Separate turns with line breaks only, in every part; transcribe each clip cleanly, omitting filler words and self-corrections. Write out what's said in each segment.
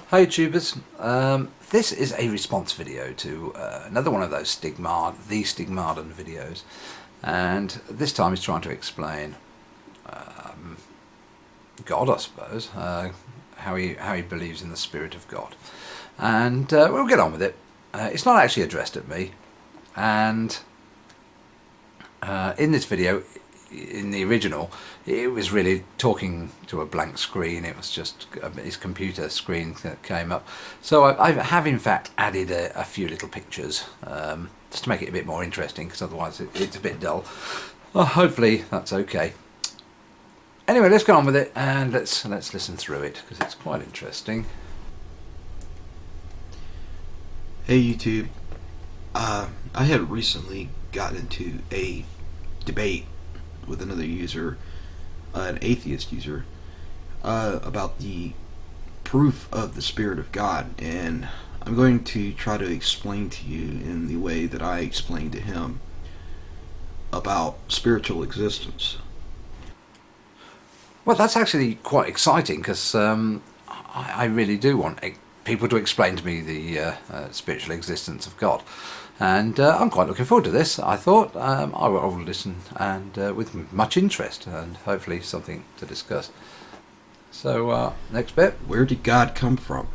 Hi tubers, this is a response video to another one of those TheStigmadeign videos, and this time he's trying to explain God, I suppose, how he believes in the Spirit of God, and we'll get on with it. It's not actually addressed at me, and in this video, in the original, it was really talking to a blank screen. It was just his computer screen that came up. So I have in fact added a few little pictures just to make it a bit more interesting, because otherwise it's a bit dull. Well, hopefully that's okay. Anyway, let's get on with it and let's listen through it, because it's quite interesting.
Hey YouTube, I had recently gotten into a debate with another user, an atheist user, about the proof of the Spirit of God, and I'm going to try to explain to you in the way that I explained to him about spiritual existence.
Well, that's actually quite exciting, because I really do want people to explain to me the spiritual existence of God. And I'm quite looking forward to this. I thought I will listen and with much interest, and hopefully something to discuss. So next bit.
Where did God come from?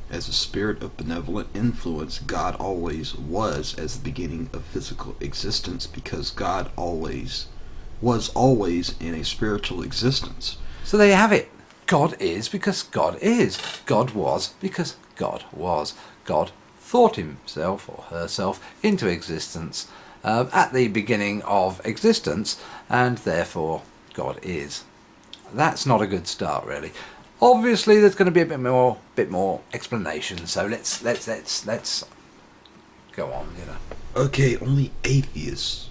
As a spirit of benevolent influence, God always was as the beginning of physical existence, because God was always in a spiritual existence.
So there you have it. God is because God is. God was because God was. God thought himself or herself into existence at the beginning of existence, and therefore God is. That's not a good start, really. Obviously there's going to be a bit more explanation, so let's go on, you know.
Okay, only atheists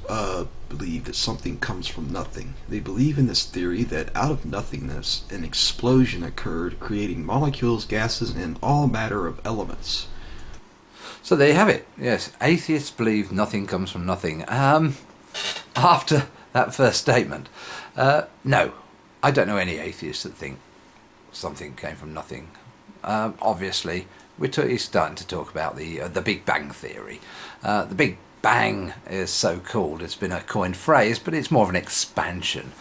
believe that something comes from nothing. They believe in this theory that out of nothingness an explosion occurred, creating molecules, gases, and all matter of elements.
So there you have it. Yes, atheists believe nothing comes from nothing. After that first statement, no, I don't know any atheists that think something came from nothing. Obviously, we're starting to talk about the Big Bang theory. The Big Bang is so called. It's been a coined phrase, but it's more of an expansion,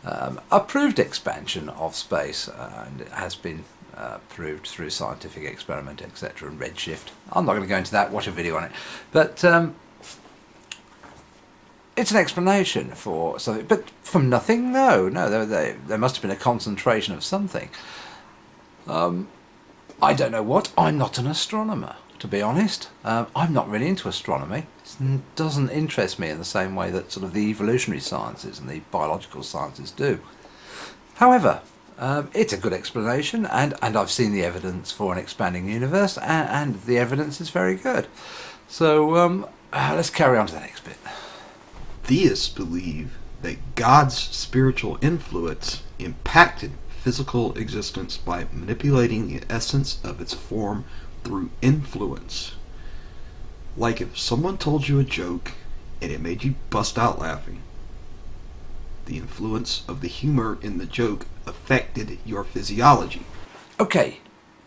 a proved expansion of space, and it has been proved through scientific experiment, etc., and redshift. I'm not going to go into that, watch a video on it, but it's an explanation for something. But from nothing? No, there must have been a concentration of something. I don't know what. I'm not an astronomer, to be honest. I'm not really into astronomy. It doesn't interest me in the same way that sort of the evolutionary sciences and the biological sciences do. However, it's a good explanation, and I've seen the evidence for an expanding universe, and the evidence is very good. So let's carry on to the next bit.
Theists believe that God's spiritual influence impacted physical existence by manipulating the essence of its form through influence. Like if someone told you a joke and it made you bust out laughing, the influence of the humor in the joke affected your physiology.
Okay,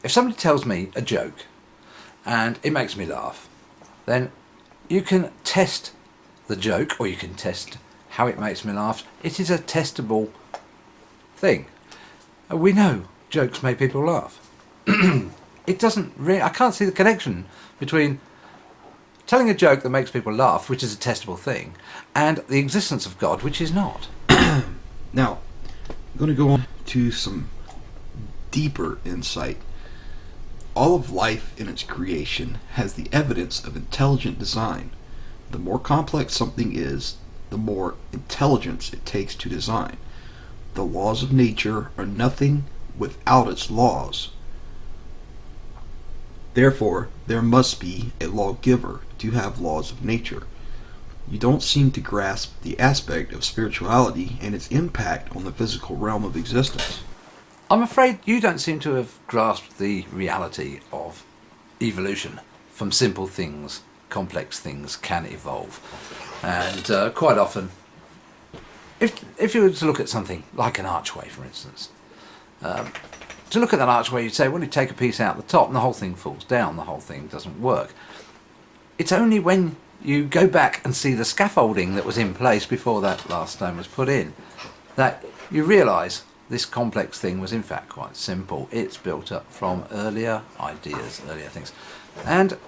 if somebody tells me a joke and it makes me laugh, then you can test the joke, or you can test how it makes me laugh. It is a testable thing. We know jokes make people laugh. It doesn't really, I can't see the connection between telling a joke that makes people laugh, which is a testable thing, and the existence of God, which is not.
Now, I'm going to go on to some deeper insight. All of life in its creation has the evidence of intelligent design. The more complex something is, the more intelligence it takes to design. The laws of nature are nothing without its laws. Therefore, there must be a lawgiver to have laws of nature. You don't seem to grasp the aspect of spirituality and its impact on the physical realm of existence.
I'm afraid you don't seem to have grasped the reality of evolution. From simple things, complex things can evolve. And quite often, if you were to look at something like an archway, for instance, to look at that archway, you'd say, well, you take a piece out the top and the whole thing falls down, the whole thing doesn't work. It's only when you go back and see the scaffolding that was in place before that last stone was put in that you realise this complex thing was in fact quite simple. It's built up from earlier ideas, earlier things. And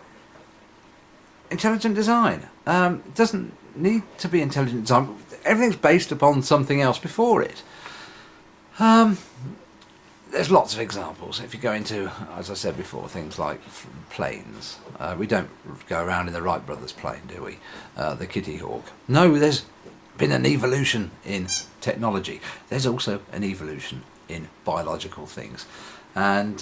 intelligent design doesn't need to be intelligent design. Everything's based upon something else before it. There's lots of examples. If you go into, as I said before, things like planes. We don't go around in the Wright brothers plane, do we? The Kitty Hawk. No, there's been an evolution in technology. There's also an evolution in biological things. And,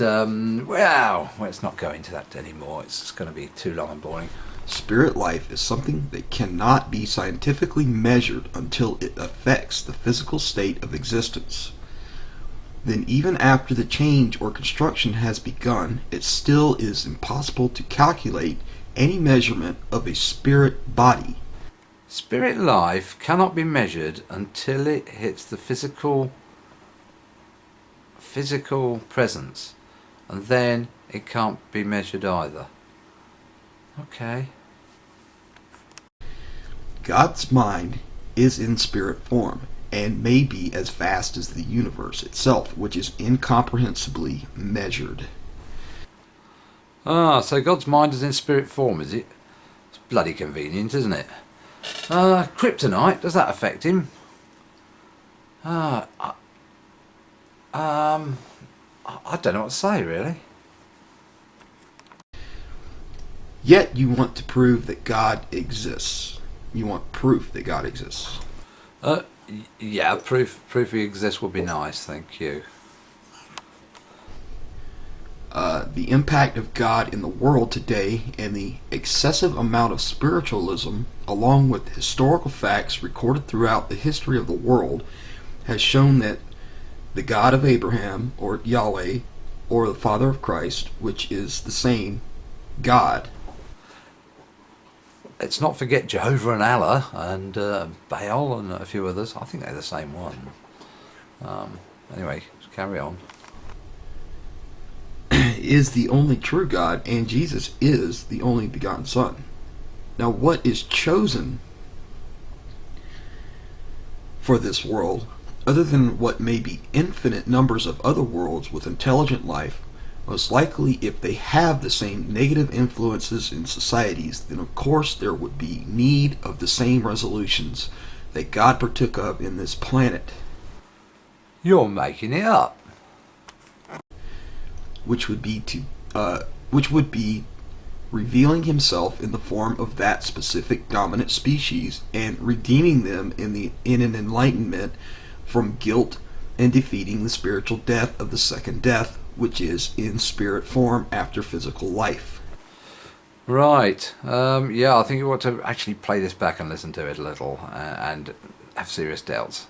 well, let's not go into that anymore. It's just going to be too long and boring.
Spirit life is something that cannot be scientifically measured until it affects the physical state of existence. Then even after the change or construction has begun, it still is impossible to calculate any measurement of a spirit body.
Spirit life cannot be measured until it hits the physical presence, and then it can't be measured either. Okay.
God's mind is in spirit form and may be as vast as the universe itself, which is incomprehensibly measured.
Ah, so God's mind is in spirit form, is it? It's bloody convenient, isn't it? Kryptonite, does that affect him? I don't know what to say, really.
Yet you want to prove that God exists. You want proof that God exists.
Yeah, proof he exists would be nice, thank you.
The impact of God in the world today and the excessive amount of spiritualism, along with historical facts recorded throughout the history of the world, has shown that the God of Abraham, or Yahweh, or the Father of Christ, which is the same God.
Let's not forget Jehovah and Allah and Baal and a few others. I think they're the same one. Anyway, carry on.
Is the only true God, and Jesus is the only begotten Son. Now, what is chosen for this world, other than what may be infinite numbers of other worlds with intelligent life, most likely if they have the same negative influences in societies, then of course there would be need of the same resolutions that God partook of in this planet.
You're making it up.
Which would be revealing himself in the form of that specific dominant species and redeeming them in an enlightenment from guilt and defeating the spiritual death of the second death, which is in spirit form after physical life.
Right. Yeah, I think you want to actually play this back and listen to it a little and have serious doubts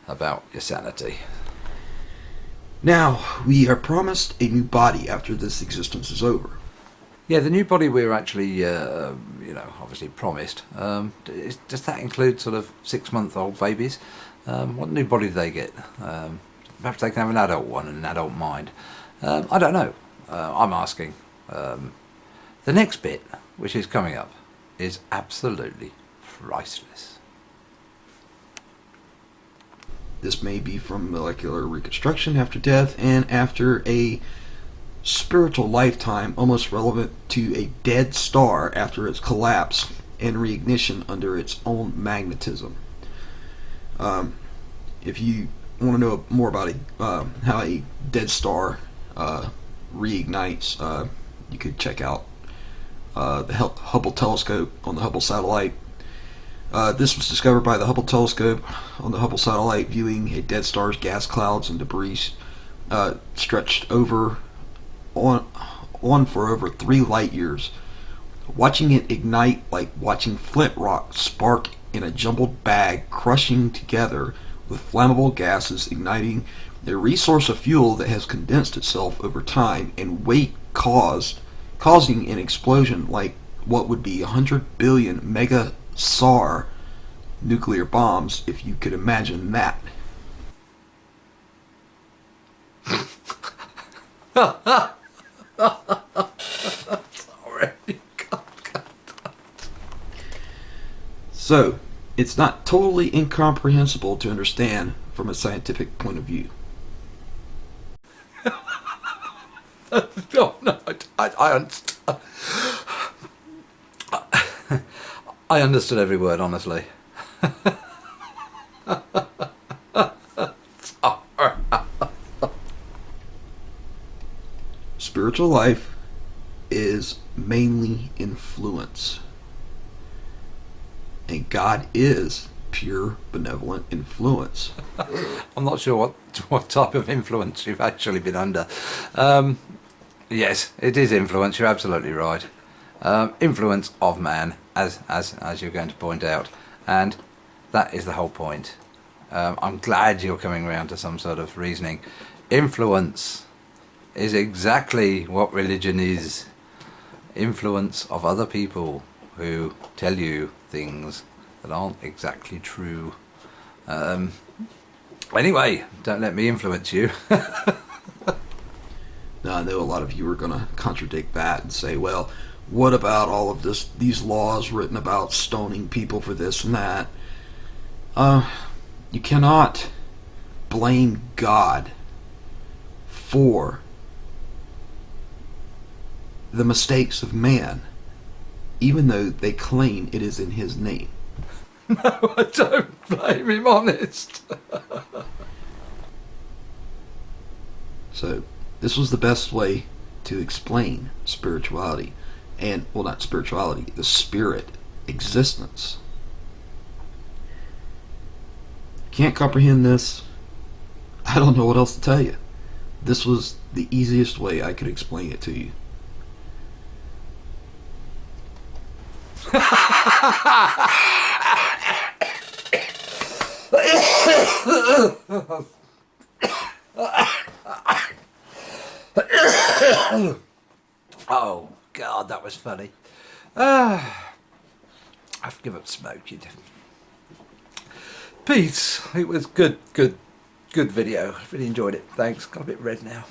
about your sanity.
Now, we are promised a new body after this existence is over.
Yeah, the new body we're actually, obviously promised. Does that include sort of 6-month-old babies? What new body do they get? Perhaps they can have an adult one and an adult mind. I don't know. I'm asking. The next bit, which is coming up, is absolutely priceless.
This may be from molecular reconstruction after death and after a spiritual lifetime almost relevant to a dead star after its collapse and reignition under its own magnetism. If you want to know more about how a dead star reignites, you could check out the Hubble telescope on the Hubble satellite. This was discovered by the Hubble telescope on the Hubble satellite, viewing a dead star's gas clouds and debris stretched on for over 3 light years. Watching it ignite like watching flint rock spark in a jumbled bag, crushing together with flammable gases, igniting a resource of fuel that has condensed itself over time and weight causing an explosion like what would be 100 billion mega-SAR nuclear bombs, if you could imagine that.
Sorry.
So, it's not totally incomprehensible to understand from a scientific point of view.
No, no, I understand. I understood every word, honestly.
Spiritual life is mainly influence. And God is pure benevolent influence.
I'm not sure what type of influence you've actually been under. Yes, it is influence. You're absolutely right. Influence of man, as you're going to point out, and that is the whole point. I'm glad you're coming around to some sort of reasoning. Influence is exactly what religion is. Influence of other people who tell you things that aren't exactly true. Anyway, don't let me influence you.
Now, I know a lot of you are going to contradict that and say, well, what about all of these laws written about stoning people for this and that? You cannot blame God for the mistakes of man, even though they claim it is in his name.
No, I don't blame him, honest.
So, this was the best way to explain spirituality. And, well, not spirituality, the spirit existence. Can't comprehend this? I don't know what else to tell you. This was the easiest way I could explain it to you.
Oh God, that was funny. I've given up smoking. Peace. It was good video. Really enjoyed it. Thanks. Got a bit red now.